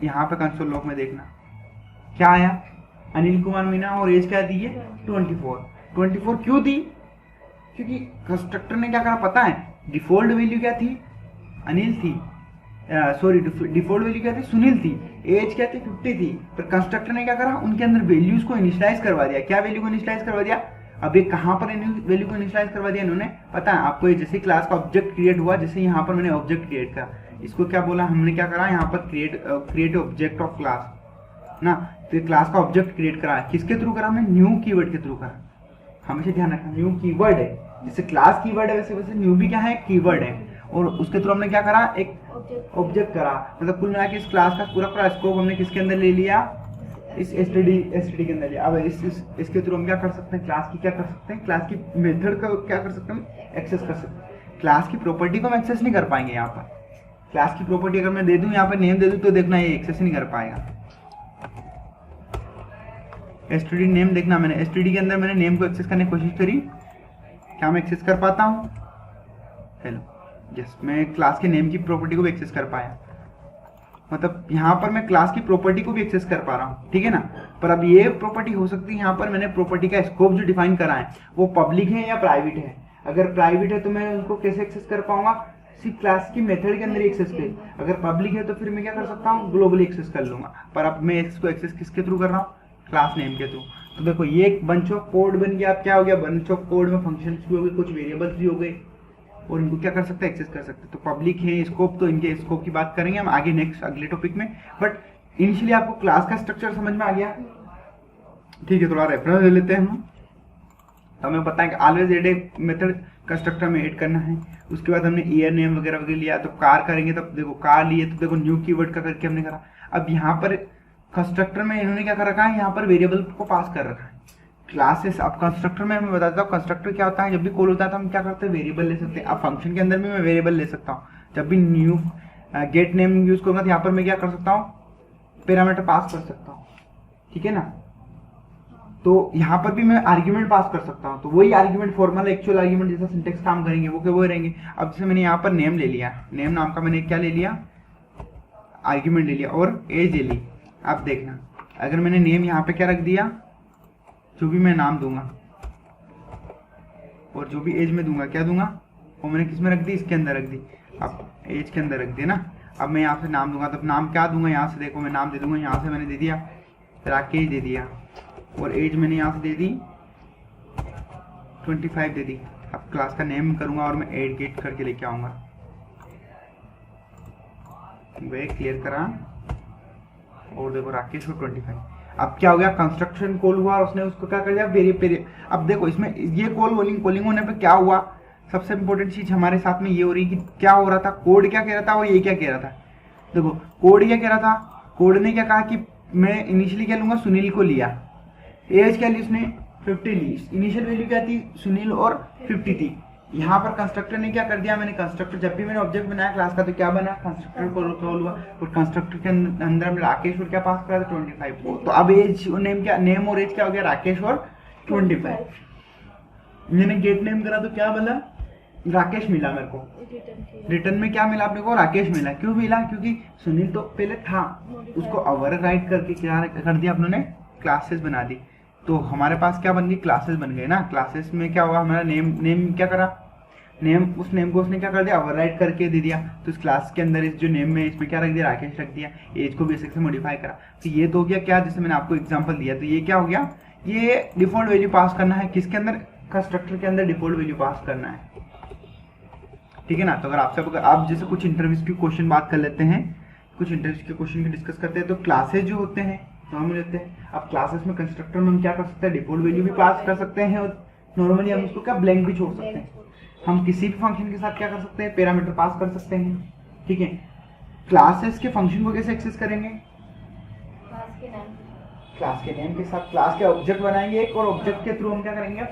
यहाँ पे कंसोल लॉग में देखना क्या आया, अनिल कुमार मीना, और एज क्या दी है 24। 24 क्यों दी, क्योंकि कंस्ट्रक्टर ने क्या करा पता है, डिफॉल्ट वैल्यू क्या थी, अनिल थी, सॉरी डिफॉल्ट वैल्यू क्या थी, सुनील थी, एज क्या थी 50 थी। पर कंस्ट्रक्टर ने क्या करा, उनके अंदर वैल्यूज को इनिशियलाइज करवा दिया। क्या वैल्यू को इनिशियलाइज करवा दिया, अब ये कहाँ पर वैल्यू को इनिशियलाइज करवा दिया इन्होंने, पता है आपको, जैसे क्लास का ऑब्जेक्ट क्रिएट हुआ, जैसे यहाँ पर मैंने ऑब्जेक्ट क्रिएट करा, इसको क्या बोला हमने, क्या करा यहाँ पर क्रिएट ऑब्जेक्ट ऑफ क्लास ना। तो क्लास का ऑब्जेक्ट क्रिएट करा, किसके थ्रू करा, हमने न्यू कीवर्ड के थ्रू करा। हमेशा ध्यान रखना न्यू कीवर्ड है, जैसे क्लास कीवर्ड है वैसे वैसे न्यू भी क्या है, कीवर्ड है। और उसके थ्रू हमने क्या करा, एक ऑब्जेक्ट करा। मतलब कुल मिला के इस क्लास का पूरा स्कोप हमने किसके अंदर ले लिया, इस एसटीडी के अंदर लिया। अब इसके थ्रू हम क्या कर सकते हैं, क्लास की क्या कर सकते हैं, क्लास की मेथड का क्या कर सकते हैं, एक्सेस कर सकते हैं। क्लास की प्रॉपर्टी को हम एक्सेस नहीं कर पाएंगे। यहाँ पर क्लास की प्रॉपर्टी अगर मैं दे दूं, यहाँ पर नेम दे दूं, तो देखना ये एक्सेस नहीं कर पाएगा। std नेम देखना, मैंने std के अंदर मैंने नेम को एक्सेस करने की कोशिश करी, क्या मैं एक्सेस कर पाता हूँ? हेलो, यस, मैं क्लास के नेम की प्रॉपर्टी को भी एक्सेस कर पाया, मतलब यहाँ पर मैं क्लास की प्रॉपर्टी को भी एक्सेस कर पा रहा हूँ, ठीक है ना। पर अब ये प्रॉपर्टी हो सकती है, यहाँ पर मैंने प्रॉपर्टी का स्कोप जो डिफाइन करा है वो पब्लिक है या प्राइवेट है। अगर प्राइवेट है तो मैं उनको कैसे एक्सेस कर पाऊंगा? सिर्फ क्लास की मेथड के अंदर एक्सेस कर। अगर पब्लिक है तो फिर मैं क्या कर सकता हूँ? ग्लोबली एक्सेस कर लूंगा। पर अब मैं इसको एक्सेस किसके थ्रू कर रहा हूँ? क्लास नेम के थ्रू। तो देखो ये एक बंच ऑफ कोड बन गया। अब क्या हो गया? बंच ऑफ कोड में फंक्शंस भी हो गए, कुछ वेरिएबल्स भी हो गए, और इनको क्या कर सकते हैं? एक्सेस कर सकते हैं। तो पब्लिक है स्कोप, तो इनके स्कोप की बात करेंगे हम आगे नेक्स्ट अगले टॉपिक में। बट इनिशियली आपको क्लास का स्ट्रक्चर समझ में आ गया, ठीक है। थोड़ा रेफरेंस ले लेते हैं हम। हमें पता है कि always add a method constructor में ऐड करना है। उसके बाद हमने ईयर नेम वगैरह वगैरह लिया, तो कार करेंगे तब देखो कार लिए, तो देखो न्यू कीवर्ड का करके हमने करा। अब यहाँ पर कंस्ट्रक्टर में इन्होंने क्या कर रखा है? यहाँ पर वेरिएबल को पास कर रखा है क्लासेस। अब कंस्ट्रक्टर में मैं बताता हूँ कंस्ट्रक्टर क्या होता है। जब भी कॉल होता है तो हम क्या करते हैं? वेरिएबल ले सकते हैं। अब फंक्शन के अंदर भी मैं वेरिएबल ले सकता हूँ। जब भी न्यू गेट नेम यूज करूंगा तो यहाँ पर मैं क्या कर सकता हूँ? पैरामीटर पास कर सकता हूँ, ठीक है ना। तो यहाँ पर भी मैं आर्ग्यूमेंट पास कर सकता हूँ। तो वही आर्ग्यूमेंट फॉर्मल एक्चुअल आर्ग्यूमेंट जैसा सिंटेक्स काम करेंगे वो रहेंगे। अब जैसे मैंने यहाँ पर नेम ले लिया, नेम नाम का मैंने क्या ले लिया? आर्ग्यूमेंट ले लिया, और एज ले ली। अब देखना, अगर मैंने नेम यहाँ पे क्या रख दिया, जो भी मैं नाम दूंगा और जो भी एज में दूंगा, क्या दूंगा? वो मैंने किस में रख दी? इसके अंदर रख दी। अब एज के अंदर रख दिया ना। अब मैं यहाँ से नाम दूंगा, तब नाम क्या दूंगा? यहाँ से देखो मैं नाम दे दूंगा, यहाँ से मैंने दे दिया राकेश दे दिया, और एज मैंने यहाँ से दे दी 25 दे दी। अब क्लास का नेम करूंगा और मैं एड गेट करके लेके आऊंगा। वे क्लियर करा, और देखो राकेश और 25। अब क्या हो गया? कंस्ट्रक्शन कॉल हुआ और उसने उसको क्या कर दिया? वेरिएबल। अब देखो इसमें ये कॉलिंग होने पे क्या हुआ? सबसे इंपॉर्टेंट चीज हमारे साथ में ये हो रही है कि क्या हो रहा था? कोड क्या कह रहा था और ये क्या कह रहा था? देखो कोड क्या कह रहा था? कोड ने क्या कहा कि मैं इनिशियली क्या लूंगा? सुनील को लिया। एज क्या ली उसने? 50 ली। इनिशियल वैल्यू क्या थी? सुनील और 50 थी। यहाँ पर कंस्ट्रक्टर ने क्या कर दिया? मैंने कंस्ट्रक्टर, जब भी मैंने ऑब्जेक्ट बनाया क्लास का, तो क्या बना? कंस्ट्रक्टर कॉल हुआ, और कंस्ट्रक्टर के अंदर में राकेश और क्या पास करा था? 25 को। तो अब एज नेम क्या, नेम और एज क्या हो गया? राकेश और 25। मैंने गेट नेम करा तो क्या बोला? राकेश मिला मेरे को। रिटर्न में क्या मिला अपने को? राकेश मिला। क्यों मिला? क्योंकि सुनील तो पहले था, उसको ओवरराइड करके क्या कर दिया अपने? क्लासेस बना दी। तो हमारे पास क्या बन गई? क्लासेस बन गए ना। क्लासेस में क्या हुआ? हमारा नेम क्या करा? नेम, उस नेम को उसने क्या कर दिया? ओवरराइड करके दे दिया। तो इस क्लास के अंदर इस जो नेम में इसमें क्या रख दिया? राकेश रख दिया। एज को भी ऐसे मॉडिफाई करा। तो ये तो हो गया क्या? जैसे मैंने आपको एग्जांपल दिया, तो ये क्या हो गया? ये डिफॉल्ट वैल्यू पास करना है। किसके अंदर? कंस्ट्रक्टर के अंदर डिफॉल्ट वैल्यू पास करना है, ठीक है ना। तो अगर आपसे आप जैसे कुछ इंटरव्यूज की क्वेश्चन बात कर लेते हैं, कुछ इंटरव्यूज के क्वेश्चन की डिस्कस करते हैं, तो क्लासेस जो होते हैं नॉर्मल होते हैं। अब क्लासेस में कंस्ट्रक्टर में हम क्या कर सकते हैं? डिफॉल्ट वैल्यू भी पास कर सकते हैं, और नॉर्मली हम उसको क्या ब्लैंक भी छोड़ सकते हैं। हम किसी भी फंक्शन के साथ क्या कर सकते हैं? पैरामीटर पास कर सकते हैं, ठीक है। क्लासेस के फंक्शन को कैसे एक्सेस करेंगे? क्लास के नेम के साथ क्लास के ऑब्जेक्ट बनाएंगे एक, और ऑब्जेक्ट के थ्रू हम क्या करेंगे?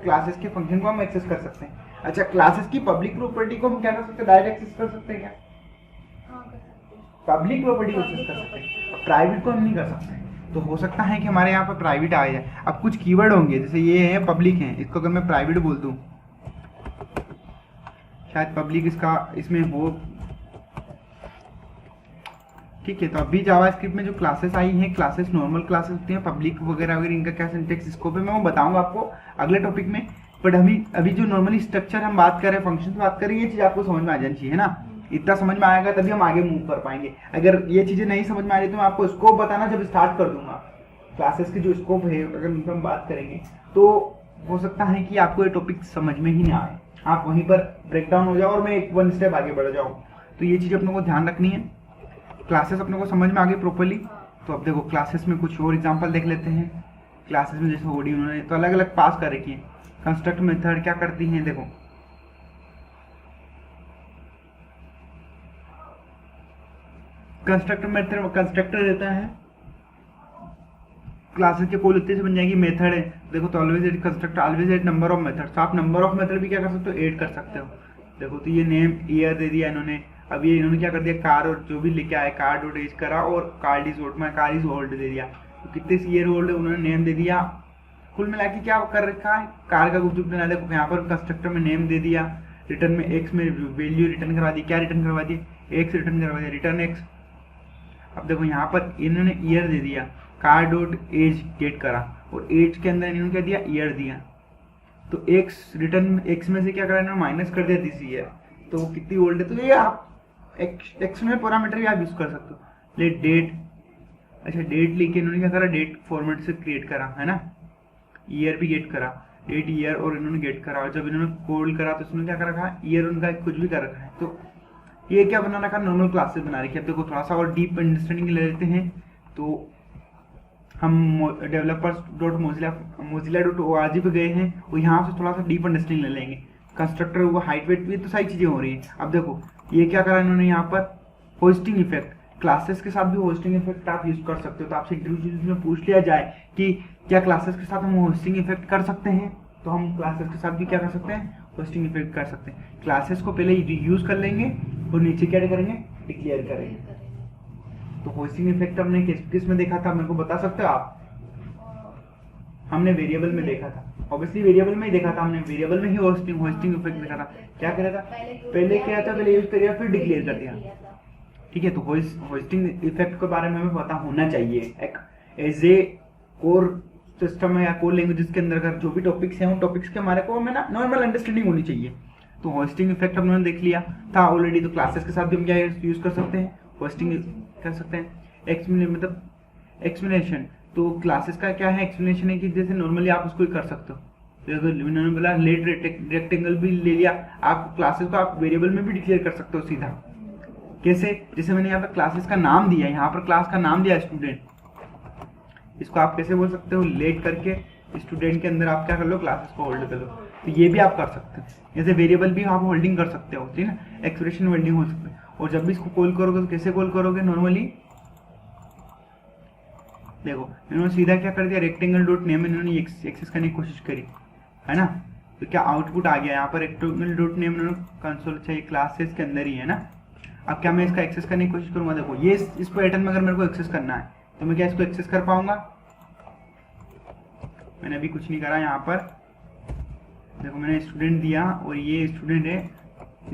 क्लासेस के फंक्शन को हम एक्सेस कर सकते हैं। अच्छा, क्लासेस की पब्लिक प्रॉपर्टी को हम क्या कर सकते हैं? डायरेक्ट एक्सेस कर सकते हैं क्या? पब्लिक प्रॉपर्टी को एक्सेस कर सकते हैं, प्राइवेट को हम नहीं कर सकते। तो हो सकता है कि हमारे यहाँ पर प्राइवेट आ जाए। अब कुछ कीवर्ड होंगे, जैसे ये है पब्लिक है, इसको अगर मैं प्राइवेट बोल दूं, शायद पब्लिक इसका इसमें हो, ठीक है। तो अभी जावास्क्रिप्ट में जो क्लासेस आई हैं, क्लासेस नॉर्मल क्लासेस होती हैं, पब्लिक वगैरह वगैरह, इनका क्या सिंटेक्स स्कोप है मैं वो बताऊंगा आपको अगले टॉपिक में। बट अभी जो नॉर्मली स्ट्रक्चर हम बात कर रहे हैं, फंक्शन बात कर रहे हैं, ये चीज आपको समझ में आ जानी चाहिए, है ना। इतना समझ में आएगा तभी हम आगे मूव कर पाएंगे। अगर ये चीजें नहीं समझ में आ रही तो मैं आपको स्कोप बताना जब स्टार्ट कर दूंगा। क्लासेस की जो स्कोप है अगर उन पर हम बात करेंगे तो हो सकता है कि आपको ये टॉपिक समझ में ही ना आए, आप वहीं पर ब्रेक डाउन हो जाओ और मैं एक वन स्टेप आगे बढ़ जाऊँ। तो ये चीज़ अपने को ध्यान रखनी है। क्लासेस अपने को समझ में आ गई प्रॉपर्ली। तो अब देखो क्लासेस में कुछ और एग्जांपल देख लेते हैं। क्लासेस में जैसे ओडी उन्होंने तो अलग अलग पास कर रखी है। कंस्ट्रक्ट मेथड क्या करती हैं? देखो कंस्ट्रक्टर मेथड, कंस्ट्रक्टर रहता है, क्लासेस के कॉल इतने से बन जाएगी। मेथड है देखो, तो always add constructor always add number of method. तो आप नंबर ऑफ मेथड भी क्या कर सकते हो? ऐड कर सकते हो। देखो तो ये नेम ईयर दे दिया इन्होंने। अब ये इन्होंने क्या कर दिया? कार और जो भी लेके आए कार डॉट एज करा और कार्ड इज ओल्ड, मैं कार इज ओल्ड दे दिया। तो कितने ईयर ओल्ड है उन्होंने नेम दे दिया। कुल मिला के क्या कर रखा है, कार का गुपचुप बना। देखो यहाँ पर कंस्ट्रक्टर में नेम दे दिया, रिटर्न में एक्स में वैल्यू रिटर्न करवा दी। क्या रिटर्न करवा दी, एक्स रिटर्न करवा दिया, रिटर्न एक्स। अब देखो यहाँ पर इन्होंने ईयर दे दिया, कार डॉट एज गेट करा और एज के अंदर इन्होंने क्या दिया, ईयर दिया। तो एक्स रिटर्न एक्स में से क्या करा इन्होंने, माइनस कर दिया दिस ईयर, तो वो कितनी ओल्ड है। तो ये आप एक्स में पैरामीटर भी आप यूज कर सकते हो। लेट डेट, अच्छा डेट लेके इन्होंने क्या करा, डेट फॉर्मेट से क्रिएट करा है ना। ईयर भी गेट करा, डेट ईयर और इन्होंने गेट करा। और जब इन्होंने कॉल करा तो इसमें क्या कर रखा है, ईयर उनका कुछ भी कर रखा है। तो ये क्या बना रखा, नॉर्मल क्लासेस बना रखी है। अब देखो थोड़ा सा और डीप अंडरस्टैंडिंग ले लेते हैं। तो हम developers.mozilla.org पे गए हैं और यहाँ से थोड़ा सा डीप अंडरस्टैंडिंग ले लेंगे। कंस्ट्रक्टर हुआ, हाइट वेट भी, तो सारी चीजें हो रही है। अब देखो ये क्या करा इन्होंने यहाँ पर, होस्टिंग इफेक्ट। क्लासेस के साथ भी होस्टिंग इफेक्ट आप यूज कर सकते हो। तो आपसे इंटरव्यू में पूछ लिया जाए कि क्या क्लासेस के साथ हम होस्टिंग इफेक्ट कर सकते हैं, तो हम क्लासेस के साथ भी क्या कर सकते हैं, होस्टिंग इफेक्ट कर सकते हैं। क्लासेस को पहले यूज कर लेंगे और नीचे क्या करेंगे, डिक्लेयर करेंगे। तो होस्टिंग इफेक्ट हमने किस में देखा था, मेरे को बता सकते हो आप? हमने वेरिएबल में देखा था, ऑब्वियसली वेरिएबल में ही देखा था हमने, वेरिएबल में ही होस्टिंग इफेक्ट देखा था। क्या करा था, पहले क्या था, पहले यूज करिए फिर डिक्लेयर कर दिया। ठीक है, तो होस्टिंग इफेक्ट के बारे में हमें पता होना चाहिए। एक एज ए कोर सिस्टम है या कोर लैंग्वेजेस के अंदर अगर जो भी टॉपिक्स हैं उन टॉपिक्स के हमारे को हमें ना नॉर्मल अंडरस्टैंडिंग होनी चाहिए। तो होस्टिंग इफेक्ट हमने देख लिया था ऑलरेडी। तो क्लासेस के साथ भी हम क्या यूज कर सकते हैं, होस्टिंग कर सकते हैं। मतलब एक्सप्लेनेशन, तो क्लासेस का क्या है, एक्सप्लेनेशन है कि जैसे नॉर्मली आप उसको कर सकते हो। तो इन्होंने बोला लेट रेक्टेंगल भी ले लिया, आप क्लासेस को आप वेरिएबल में भी डिक्लेयर कर सकते हो सीधा। कैसे, जैसे मैंने यहाँ पर क्लासेस का नाम दिया, यहाँ पर क्लास का नाम दिया स्टूडेंट, इसको आप कैसे बोल सकते हो, लेट करके स्टूडेंट के अंदर आप क्या कर लो, क्लासेस को होल्ड कर लो। तो ये भी आप कर सकते हो, जैसे वेरिएबल भी आप होल्डिंग कर सकते हो, ठीक है ना, एक्सप्रेशन होल्डिंग हो सकता है। और जब भी इसको कॉल करोगे तो कैसे कॉल करोगे, नॉर्मली देखो इन्होंने सीधा क्या कर दिया, रेक्टेंगल डॉट नेम इन्होंने एक्सेस करने की कोशिश करी है ना। तो क्या आउटपुट आ गया यहाँ पर, रेक्टेंगल डॉट नेम इन्होंने कंसोल चाहिए क्लासेस के अंदर ही है ना। अब क्या मैं इसका एक्सेस करने की कोशिश करूंगा, देखो ये इस पैटर्न में अगर मेरे को एक्सेस करना है तो मैं क्या इसको एक्सेस कर पाऊंगा, मैंने अभी कुछ नहीं करा। यहाँ पर देखो मैंने स्टूडेंट दिया और ये स्टूडेंट है,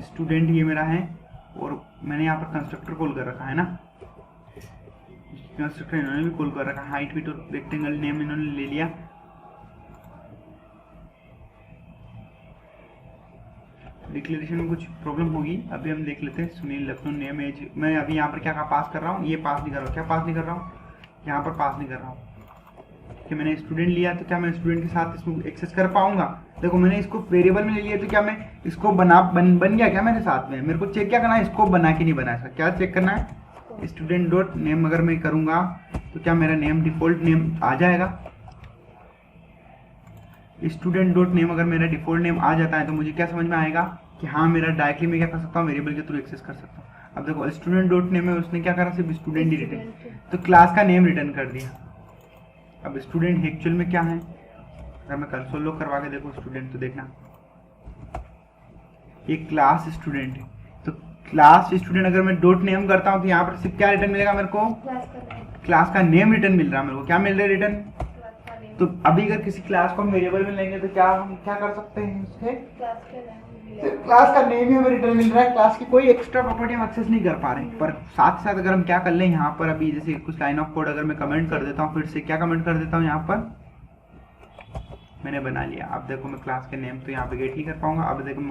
स्टूडेंट ये मेरा है और मैंने यहाँ पर कंस्ट्रक्टर कॉल कर रखा है ना, कंस्ट्रक्टर इन्होंने भी कॉल कर रखा है। हाइट भी तो रेक्टेंगल नेम इन्होंने ले लिया। डिक्लेरेशन में कुछ प्रॉब्लम होगी, अभी हम देख लेते हैं। सुनील लखनऊ नेम एज, मैं अभी यहाँ पर क्या पास कर रहा हूँ, ये पास नहीं कर रहा हूँ। क्या पास नहीं कर रहा हूँ, यहाँ पर पास नहीं कर रहा हूँ कि मैंने स्टूडेंट लिया, तो क्या मैं स्टूडेंट के साथ इसको एक्सेस कर पाऊंगा। देखो मैंने इसको वेरिएबल में ले लिया, तो क्या मैं इसको बन गया क्या मेरे साथ में। मेरे को चेक क्या करना है, इसको बना के नहीं बना इसका, क्या चेक करना है, स्टूडेंट डॉट नेम अगर मैं करूंगा तो क्या मेरा नेम डिफॉल्ट नेम आ जाएगा। स्टूडेंट डॉट नेम अगर मेरा डिफॉल्ट नेम आ जाता है तो मुझे क्या समझ में आएगा कि हाँ मेरा डायरेक्टली मैं क्या कर सकता हूँ, वेरिएबल के थ्रू एक्सेस कर सकता हूँ। अब देखो स्टूडेंट डॉट नेम में उसने क्या करा, सिर्फ स्टूडेंट ही रिटर्न, तो क्लास का नेम रिटर्न कर दिया। अब स्टूडेंट एक्चुअल में क्या है, अगर मैं कंसोल लॉग करवा के देखो स्टूडेंट, तो देखना ये क्लास स्टूडेंट है। तो क्लास स्टूडेंट अगर मैं डॉट नेम करता हूँ तो यहाँ पर सिर्फ क्या रिटर्न मिलेगा मेरे को, क्लास का नेम रिटर्न मिल रहा है मेरे को। क्या मिल रहा है रिटर्न, तो अभी अगर किसी क्लास को हम वेरिएबल में लेंगे तो क्या हम क्या कर सकते हैं, उसके क्लास का नेम ही हमें रिटर्न मिल रहा है, क्लास की कोई एक्स्ट्रा प्रॉपर्टी हम एक्सेस नहीं कर पा रहे हैं। पर साथ ही साथ अगर हम क्या कर लें, यहाँ पर अभी जैसे कुछ लाइन ऑफ कोड अगर मैं कमेंट कर देता हूँ, फिर से क्या कमेंट कर देता हूँ, यहाँ पर मैंने बना लिया। अब देखो मैं क्लास के नेम तो यहाँ पे गेट नहीं कर पाऊंगा। अब देखो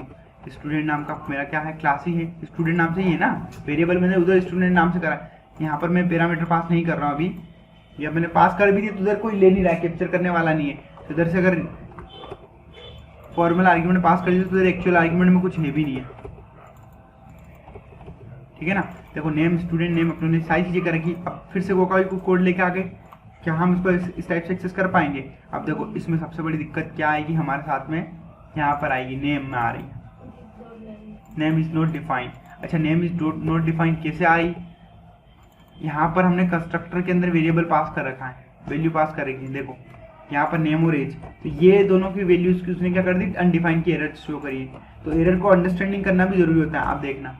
स्टूडेंट नाम का मेरा क्या है, क्लास ही है, स्टूडेंट नाम से ही है ना, वेरिएबल मैंने उधर स्टूडेंट नाम से करा। यहाँ पर मैं पैरामीटर पास नहीं कर रहा हूँ अभी, या मैंने पास कर भी दी तो उधर कोई ले नहीं रहा है, कैप्चर करने वाला नहीं है। तो इधर से अगर फॉर्मल आर्ग्यूमेंट पास कर दिया तो इधर एक्चुअल आर्ग्यूमेंट में कुछ है भी नहीं है, ठीक है ना। देखो नेम स्टूडेंट नेम अपने ने सारी चीजें कर रखी। अब फिर से वो कोड लेके आ गए, क्या हम इसको इस टाइप से एक्सेस कर पाएंगे। अब देखो इसमें सबसे बड़ी दिक्कत क्या आएगी हमारे साथ में, यहाँ पर आएगी नेम में आ रही है, नेम इज नॉट डिफाइंड। अच्छा नेम इज नॉट डिफाइंड कैसे आई, यहाँ पर हमने कंस्ट्रक्टर के अंदर वेरिएबल पास कर रखा है, वैल्यू पास कर रखी है। देखो यहाँ पर नेम और एज, तो ये दोनों की वैल्यूज की उसने क्या कर दी, अनडिफाइंड की एरर शो करी है। तो एरर को अंडरस्टैंडिंग करना भी जरूरी होता है। आप देखना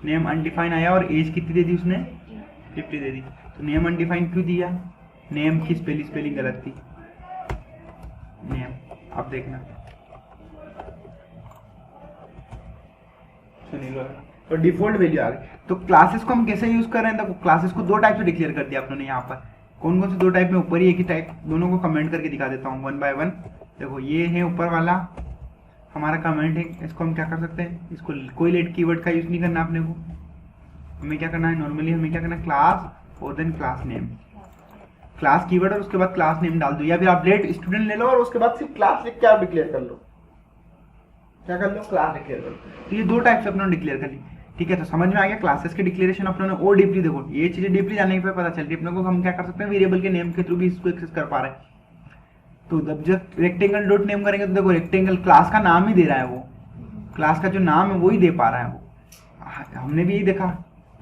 नेम अनडिफाइंड आया और एज कितनी दे दी उसने, 50 दे दी। तो नेम अनडिफाइंड क्यों दिया, नेम की स्पेलिंग गलत थी, नेम, अब देखना सुनील, तो डिफॉल्ट वैल्यू आ गई। तो क्लासेस को हम कैसे यूज कर रहे हैं, तो क्लासेस को दो टाइप से डिक्लेयर कर दिया आपने यहाँ पर। कौन कौन से दो टाइप में, ऊपर ही एक ही टाइप, दोनों को कमेंट करके दिखा देता हूँ वन बाय वन। देखो ये है ऊपर वाला हमारा कमेंट है, इसको हम क्या कर सकते हैं, इसको कोई लेट कीवर्ड का यूज नहीं करना अपने को, हमें क्या करना है, नॉर्मली हमें क्या करना है, क्लास और then class name, class keyword और उसके बाद क्लास नेम डाल दो, या फिर आप लेट स्टूडेंट ले लो और उसके बाद सिर्फ क्लास लिख के आप डिक्लेयर कर लो, क्या कर लो, क्लास डिक्लेयर कर लो। तो ये दो टाइप से अपने डिक्लेयर कर ली, ठीक है। तो समझ में आ गया क्लासेस के डिक्लेरेशन अपने और डीपली, देखो ये चीजें डीपली जानने के पता चल रही है अपने को, हम क्या कर सकते हैं, वेरिएबल के नेम के थ्रू भी इसको एक्सेस कर पा रहे हैं। तो जब रेक्टेंगल डॉट नेम करेंगे तो देखो रेक्टेंगल क्लास का नाम ही दे रहा है, वो क्लास का जो नाम है वो ही दे पा रहा है वो, हमने भी यही देखा,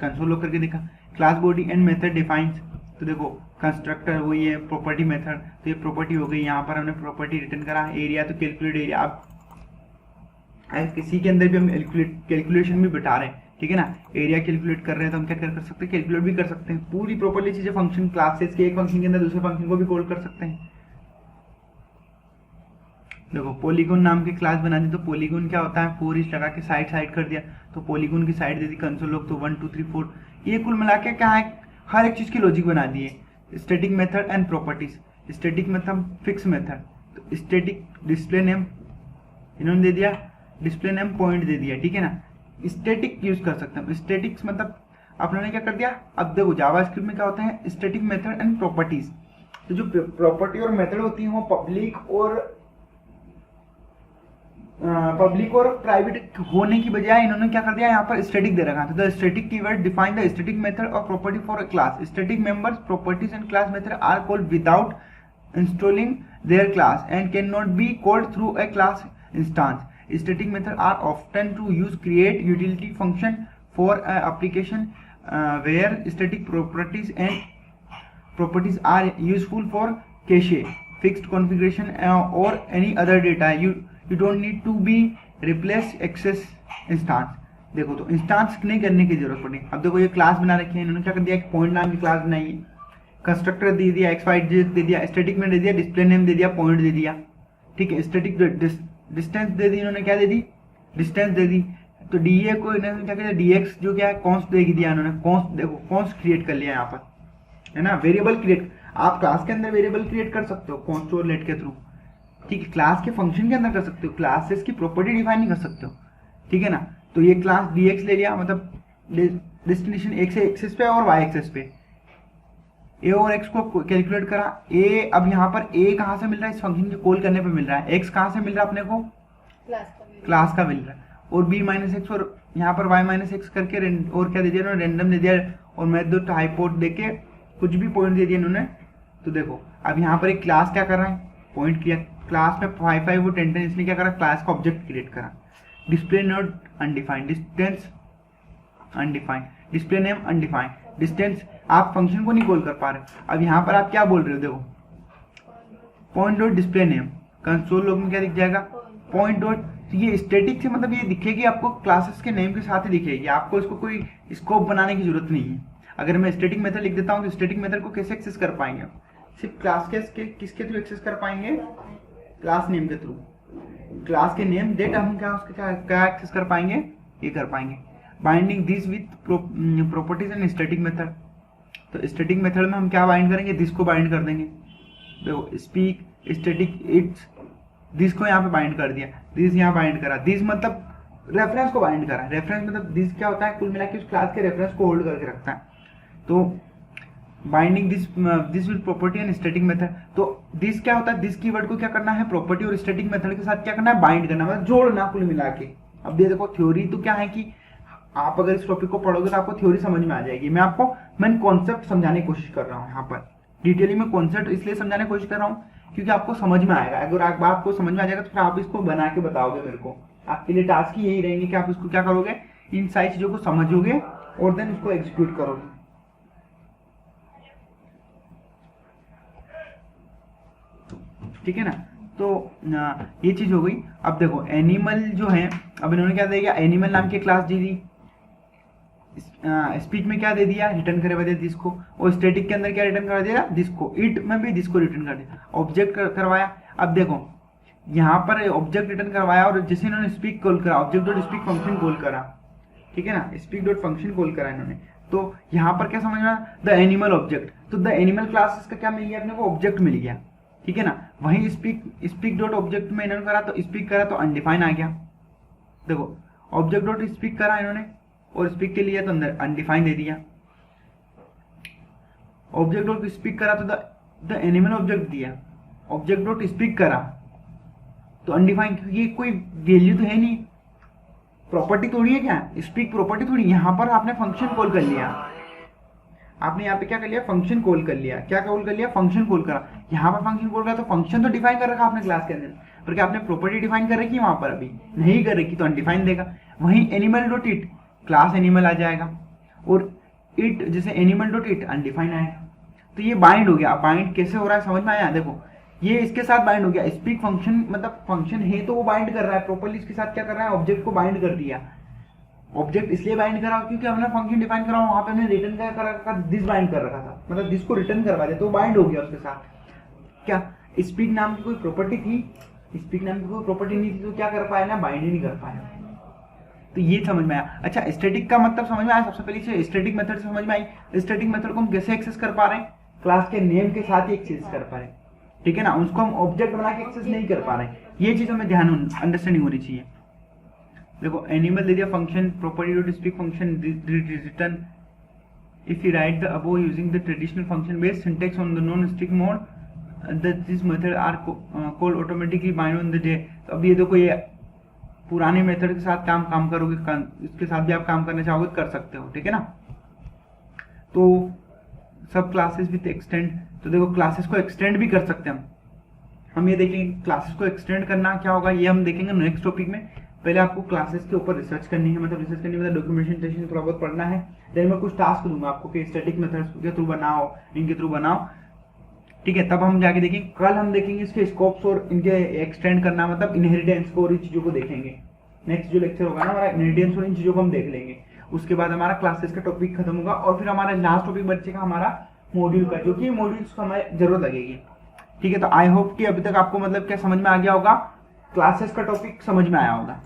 कंसोल लॉग करके देखा। Class body and method defines, तो देखो कंस्ट्रक्टर वही है, प्रॉपर्टी मेथड, तो ये प्रॉपर्टी हो गई, यहाँ पर हमने प्रॉपर्टी रिटर्न करा, एरिया तो कैलकुलेट एरिया, अब किसी के अंदर भी हम कैलकुलेशन भी बिठा रहे हैं, ठीक है ना, एरिया कैलकुलेट कर रहे हैं तो हम क्या कर सकते हैं, कैलकुलेट भी कर सकते हैं, पूरी प्रॉपर्ली चीजें फंक्शन क्लासेस के एक फंक्शन के अंदर दूसरे फंक्शन को भी कॉल कर सकते हैं। देखो पॉलीगॉन नाम की क्लास बना दी, तो पॉलीगॉन क्या होता है, 4 इंच लगा के साइड कर दिया, तो पॉलीगॉन की साइड दे दी कंसोल लॉग, तो 1 2 3 4, ये कुल मिला के क्या है, हर एक चीज की लॉजिक बना दी है। Static method and properties, static मतलब फिक्स मेथड, तो स्टैटिक डिस्प्ले नेम इन्होंने दे दिया, डिस्प्ले नेम पॉइंट दे दिया, ठीक है ना। स्टैटिक यूज कर सकते हैं, स्टैटिक्स मतलब आप लोगों ने क्या कर दिया, अब देखो जावास्क्रिप्ट में क्या होता है, स्टैटिक मेथड एंड प्रॉपर्टीज, तो जो प्रॉपर्टी और मेथड होती है वो पब्लिक और प्राइवेट होने की बजाय इन्होंने क्या कर दिया, यहाँ पर स्टैटिक दे रखा है। तो the static keyword define the static method और property for a class, static members properties and class method are called without installing their class and can not be called through a class instance. Static methods are often to use create utility function for application where static properties are useful for cache, fixed configuration or any other data. You don't need to be replace access instance. देखो तो instance नहीं करने की जरूरत पड़ी। अब देखो ये क्लास बना रखी है इन्होंने, क्या कर दिया, एक पॉइंट नाम की क्लास बनाई है, कंस्ट्रक्टर दे दिया, XYZ दे दिया, स्टैटिक में दे दिया, डिस्प्ले नेम दे दिया, पॉइंट दे दिया, ठीक है। स्टैटिक डिस्टेंस दे दी इन्होंने, क्या दे दी, डिस्टेंस दे दी। तो डीए को इन्होंने क्या किया, डीएक्स जो क्या है कॉन्स्ट दे दिया इन्होंने, कॉन्स्ट देखो कॉन्स्ट क्रिएट कर लिया यहाँ पर, है ना, वेरिएबल क्रिएट, आप क्लास के अंदर वेरिएबल क्रिएट कर सकते हो कॉन्स्ट और लेट के थ्रू, ठीक है, क्लास के फंक्शन के अंदर कर सकते हो, क्लासेस की प्रॉपर्टी डिफाइन नहीं कर सकते हो, ठीक है ना। तो ये क्लास डीएक्स ले लिया, मतलब डेस्टिनेशन एक्स एक्सिस पे और वाई एक्सिस पे, ए और एक्स को कैलकुलेट करा, ए अब यहाँ पर ए कहाँ से मिल रहा है, इस फंक्शन के कॉल करने पे मिल रहा है, एक्स कहाँ से मिल रहा है अपने को, क्लास का मिल रहा है, और बी माइनस एक्स और यहाँ पर वाई माइनस एक्स करके और क्या दे दिया इन्होंने, रेंडम दे दिया, और मेथड हाइपोट देके कुछ भी पॉइंट दे दिया इन्होंने। तो देखो अब यहाँ पर एक क्लास क्या कर रहा है, पॉइंट किया, क्लास में 5 5 और 10 10, इसने क्या करा, क्लास का ऑब्जेक्ट क्रिएट करा, display node undefined, distance undefined, display name undefined, distance आप फंक्शन को नहीं कॉल कर पा रहे। अब यहाँ पर आप क्या बोल रहे हो, देखो point dot display name, console log में क्या दिख जाएगा, पॉइंट डॉट, ये स्टैटिक से मतलब ये दिखेगी आपको क्लासेस के नेम के साथ ही दिखेगी, आपको इसको कोई स्कोप बनाने की जरूरत नहीं है। अगर मैं स्टैटिक मेथड लिख देता हूँ तो स्टैटिक मेथड को कैसे एक्सेस कर पाएंगे, सिर्फ क्लास के किसके थ्रू एक्सेस कर पाएंगे, क्लास नेम के थ्रू, क्लास के नेम डेट हम क्या उसके क्या एक्सेस कर पाएंगे, ये कर पाएंगे। Binding this with properties and static method, तो स्टैटिक मेथड में हम क्या बाइंड करेंगे, दिस को बाइंड कर देंगे, देखो स्पीक स्टैटिक इट्स, दिस को यहाँ पे बाइंड कर दिया, दिस यहाँ बाइंड करा, दिस मतलब रेफरेंस को बाइंड करा, रेफरेंस मतलब दिस क्या होता है, कुल मिला के उस क्लास के रेफरेंस को होल्ड करके रखता है। तो binding this with property and static method, तो दिस क्या होता है, दिस कीवर्ड को क्या करना है, प्रॉपर्टी और स्टैटिक मेथड के साथ क्या करना है, बाइंड करना, मतलब जोड़ना कुल मिला के। अब ये देखो थ्योरी तो क्या है कि आप अगर इस टॉपिक को पढ़ोगे तो आपको थ्योरी समझ में आ जाएगी, मैं आपको मेन कॉन्सेप्ट समझाने की कोशिश कर रहा हूँ यहाँ पर, डिटेलिंग में कॉन्सेप्ट इसलिए समझाने की कोशिश कर रहा हूँ क्योंकि आपको समझ में आएगा, अगर आप बात को समझ में आ जाएगा तो फिर आप इसको बना के बताओगे मेरे को, आपके लिए टास्क ही यही रहेंगे कि आप इसको क्या करोगे, इन सारी चीजों को समझोगे और देन इसको एग्जीक्यूट करोगे। ठीक है ना, तो ये चीज हो गई। अब देखो एनिमल जो है, अब इन्होंने क्या दिया, एनिमल नाम की क्लास दी थी, स्पीच में क्या दे दिया, रिटर्न करे हुए दिस को, और स्टैटिक के अंदर क्या रिटर्न कर दिया, दिस को, इट में भी दिस को रिटर्न कर दिया, ऑब्जेक्ट करवाया। अब देखो यहाँ पर ऑब्जेक्ट रिटर्न करवाया और जैसे इन्होंने स्पीक कॉल करा, object dot speak function call करा, ठीक है ना, स्पीक डॉट फंक्शन कॉल करा इन्होंने, तो यहाँ पर क्या समझ में, द एनिमल ऑब्जेक्ट, तो द एनिमल क्लासेस का क्या मिल गया अपने को, ऑब्जेक्ट मिल गया, ठीक है ना। वहीं स्पीक डॉट ऑब्जेक्ट में इन्होंने करा तो स्पीक करा तो अनडिफाइन आ गया, देखो ऑब्जेक्ट डॉट स्पीक करा इन्होंने और स्पीक के लिए तो अंदर अनडिफाइन दे दिया, ऑब्जेक्ट डॉट स्पीक करा तो द एनिमल ऑब्जेक्ट दिया, ऑब्जेक्ट डॉट स्पीक करा तो अनडिफाइन, क्योंकि ये कोई वैल्यू तो है नहीं, प्रॉपर्टी थोड़ी है क्या, स्पीक प्रॉपर्टी थोड़ी, यहां पर आपने फंक्शन कॉल कर लिया, आपने यहाँ पे क्या कर लिया, फंक्शन कॉल कर लिया, क्या कॉल कर लिया, फंक्शन कॉल करा, यहाँ पर फंक्शन कॉल करा तो फंक्शन तो डिफाइन कर रखा आपने क्लास के अंदर, पर क्या आपने प्रॉपर्टी डिफाइन कर रखी है वहां पर, अभी नहीं कर रखी तो अनडिफाइन देगा। वहीं animal dot eat, class animal आ जाएगा, और इट जैसे एनिमल डॉट इट अनडिफाइन आएगा, तो ये बाइंड हो गया। बाइंड कैसे हो रहा है समझ में आया, देखो ये इसके साथ बाइंड हो गया, स्पीक फंक्शन मतलब फंक्शन है तो वो बाइंड कर रहा है प्रॉपर्ली, इसके साथ क्या कर रहा है, ऑब्जेक्ट को बाइंड कर दिया, ऑब्जेक्ट इसलिए बाइंड करा क्योंकि हमने फंक्शन डिफाइन करा, वहां पे हमने रिटर्न क्या कर रखा, दिस बाइंड कर रखा था, मतलब दिस को रिटर्न करवा दे तो बाइंड हो गया उसके साथ। क्या स्पीक नाम की कोई प्रॉपर्टी थी, स्पीक नाम की कोई प्रॉपर्टी नहीं थी तो क्या कर पाया ना, बाइंड ही नहीं कर पाया, तो ये समझ में आया। अच्छा स्टैटिक का मतलब समझ में आया, सबसे पहले से स्टैटिक मेथड समझ में आई, स्टैटिक मेथड को हम कैसे एक्सेस कर पा रहे हैं, क्लास के नेम के साथ ही एक्सेस कर पा रहे हैं, ठीक है ना, उसको हम ऑब्जेक्ट बना के एक्सेस नहीं कर पा रहे हैं, ये चीज हमें ध्यान अंडरस्टैंडिंग होनी चाहिए। देखो एनिमल दे दिया, function property dot speak function return, if you write the above using the traditional function based syntax on the non stick mode that this method are called automatically bind on the day. तो अब ये देखो ये पुराने method के साथ काम करोगे, इसके साथ भी आप काम करना चाहोगे कर सकते हो, ठीक है ना। तो सब क्लासेस विथ एक्सटेंड, तो देखो क्लासेस को एक्सटेंड भी कर सकते हैं हम ये देखेंगे क्लासेस को एक्सटेंड करना क्या होगा, ये हम देखेंगे नेक्स्ट टॉपिक में। पहले आपको क्लासेस के ऊपर रिसर्च करनी है, मतलब रिसर्च करनी मतलब डॉक्यूमेंटेशन थोड़ा बहुत पढ़ना है, देन मैं कुछ टास्क दूंगा आपको कि स्टैटिक मेथड्स के थ्रू बनाओ, इनके थ्रू बनाओ, ठीक है। तब हम जाके देखेंगे, कल हम देखेंगे इसके स्कोप्स और इनके एक्सटेंड करना, मतलब इनहेरिटेंस को और इन चीजों को देखेंगे। नेक्स्ट जो लेक्चर होगा ना हमारा इनहेरिटेंस और इन चीजों को हम देख लेंगे, उसके बाद हमारा क्लासेस का टॉपिक खत्म होगा और फिर हमारा लास्ट टॉपिक बचेगा हमारा मॉड्यूल का, जो कि मॉड्यूल्स को हमें जरूरत लगेगी, ठीक है। तो आई होप कि अभी तक आपको मतलब क्या समझ में आ गया होगा, क्लासेस का टॉपिक समझ में आया होगा।